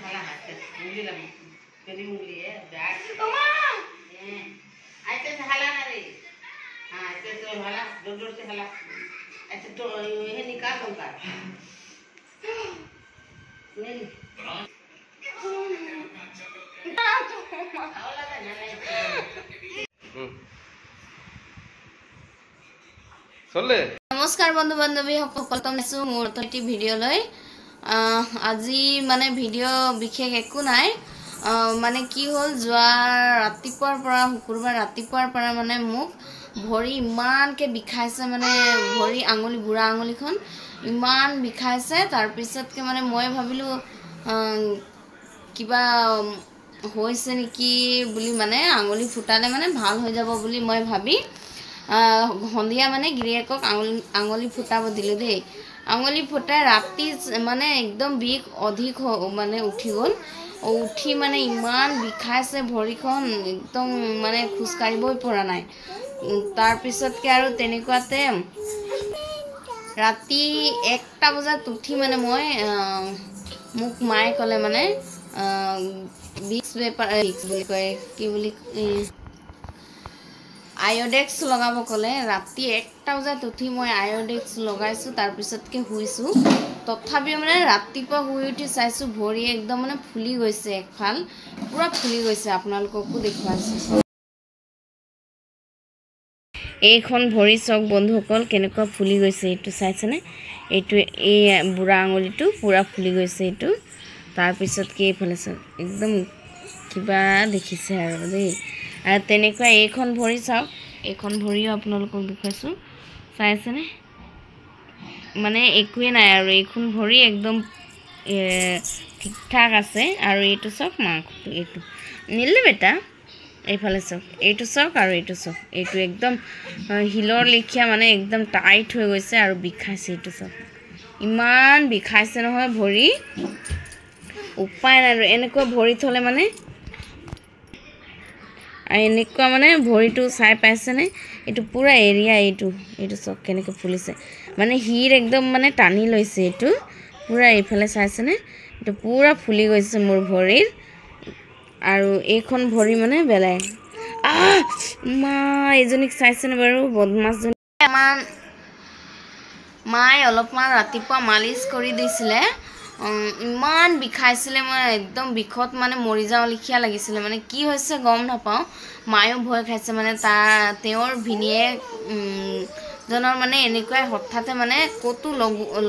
हाला हाथ उंगली लगी तेरी उंगली है बैग ऐसे से हाला ना रे हाँ ऐसे से हाला जोर जोर से हाला ऐसे तो ये निकाल दूंगा नहीं नमस्कार बंधु बान्धवी सकल मोर एटी भिडिओ আজি মানে ভিডিও বিশেষ একো নাই মানে কি হল যোৱা ৰাতিপুৱাৰ পৰা শুকুৰবাৰ ৰাতিপুৱাৰ পৰা মানে মোক ভৰি ইমানকে বিষাইছে মানে ভৰি আঙুলি বুঢ়া আঙুলিখন ইমান বিষাইছে তাৰ পিছতকে মানে মই ভাবিলো কিবা হৈছে নেকি বুলি মানে আঙুলি ফুটালে মানে ভাল হৈ যাব বুলি মই ভাবি হন্দিয়া মানে গিৰিয়েকক আঙুলি ফুটাব দিলো দেই आंगुली फुटाई राति माने एकदम बिख अधिक माने उठी गल उठी माने इमान बिखाइसे भरिखन एकदम माने खुज काढिबई পৰা নাই तार पिसतके आरो तेनेकुवाते राति 1टा बजात उठी माने মই मुख माय कले माने विक्स पेपर विक्स বুলি কয় কি বুলি आयोडेक्स लगाब कले राति 1टा बजात उठी मैं आयोडेक्स लगाइছো तार पिसतके हुइछु तथापि माने रातिपुवा हुइ उठी चाइछु भरि एकदम माने फुली गइसे एकफाल पूरा फुली गइसे आपनालोककु देखुवाइछु এইখন ভৰি চক বন্ধুসকল কেনেকুৱা ফুলি গৈছে এটো চাইছনে এটো এই বুঢ়া আঙুলিটো পুৰা ফুলি গৈছে এটো তাৰ পিছত কি ফলেছে একদম কিবা দেখিছে আৰু দেই আৰ তেনেকুৱা এইখন ভৰি চাওক এইখন ভৰিও আপোনালোকক দেখাইছো চাইছেনে মানে একোৱে নাই আৰু এইখন ভৰি একদম ঠিক ঠাক আছে আৰু এইটো চক মাংসটো এইটো নিলে বেটা এইফালে চক এইটো চক আৰু এইটো চক এইটো একদম হিলৰ লিখিয়া মানে একদম টাইট হৈ গৈছে আৰু বিখাইছে এইটো চক ইমান বিখাইছে নহয় ভৰি উপায় নাই আৰু এনেকুৱা ভৰি থলে মানে এনেকুৱা মানে ভৰিটো চাই পাইছেনে এটো পুৰা এৰিয়া এইটো চক কেনেকৈ ফুলিছে মানে হিৰ একদম মানে টানি লৈছে এটো পুৰা এইফালে চাইছেনে এটো পুৰা ফুলি গৈছে মোৰ ভৰিৰ আৰু এইখন ভৰি মানে বেলাই মা এজনিক চাইছেনে বাৰু বদমাছজনী মাই অলপমান ৰাতিপুৱা মালিশ কৰি দিছিলে ইমান বিখাইছিলে মই একদম বিখত মানে মৰি যাও লিখিয়া লাগিছিলে মানে কি হৈছে গম নাপাও মায়ো ভয় খাইছে মানে তেওঁৰ ভিনিয়ে জনৰ মানে এনেকৈ হঠাতে মানে কতো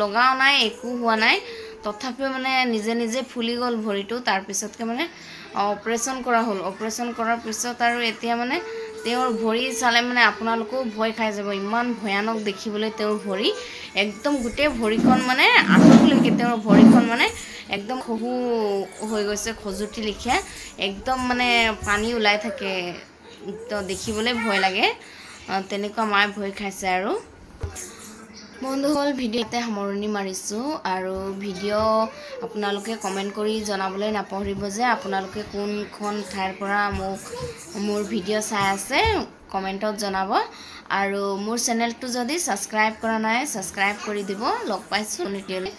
লগাও নাই একো হোৱা নাই তথাপিও মানে নিজে নিজে ফুলি গল ভৰিটো তাৰ পিছতকে মানে অপাৰেশন কৰা হল অপাৰেশন কৰাৰ পিছত আৰু এতিয়া মানে তেওঁৰ ভৰি চালে মানে আপোনালোকও ভয় খাই যাব ইমান ভয়ানক দেখিবলৈ তেওঁৰ ভৰি একদম গুটে ভৰিখন মানে আঁঠুলৈকে তেওঁৰ ভৰিখন মানে একদম খহু হৈ গৈছে খজুটি লিখিয়া একদম মানে পানী ওলাই থাকে তো দেখিবলৈ ভয় লাগে তেনেকুৱা মাই ভয় খাইছে আৰু বন্ধুসকল ভিডিওতে সামৰণি মাৰিছো আৰু ভিডিও আপোনালোকে কমেন্ট কৰি জনাবলৈ নাপাহৰিব যে আপোনালোকে কোনখন ঠাইৰ পৰা মোৰ ভিডিও চাই আছে কমেন্টত জনাব আৰু মোৰ চেনেলটো যদি সাবস্ক্ৰাইব কৰা নাই সাবস্ক্ৰাইব কৰি দিব লগ পাইছো ভিডিওলৈ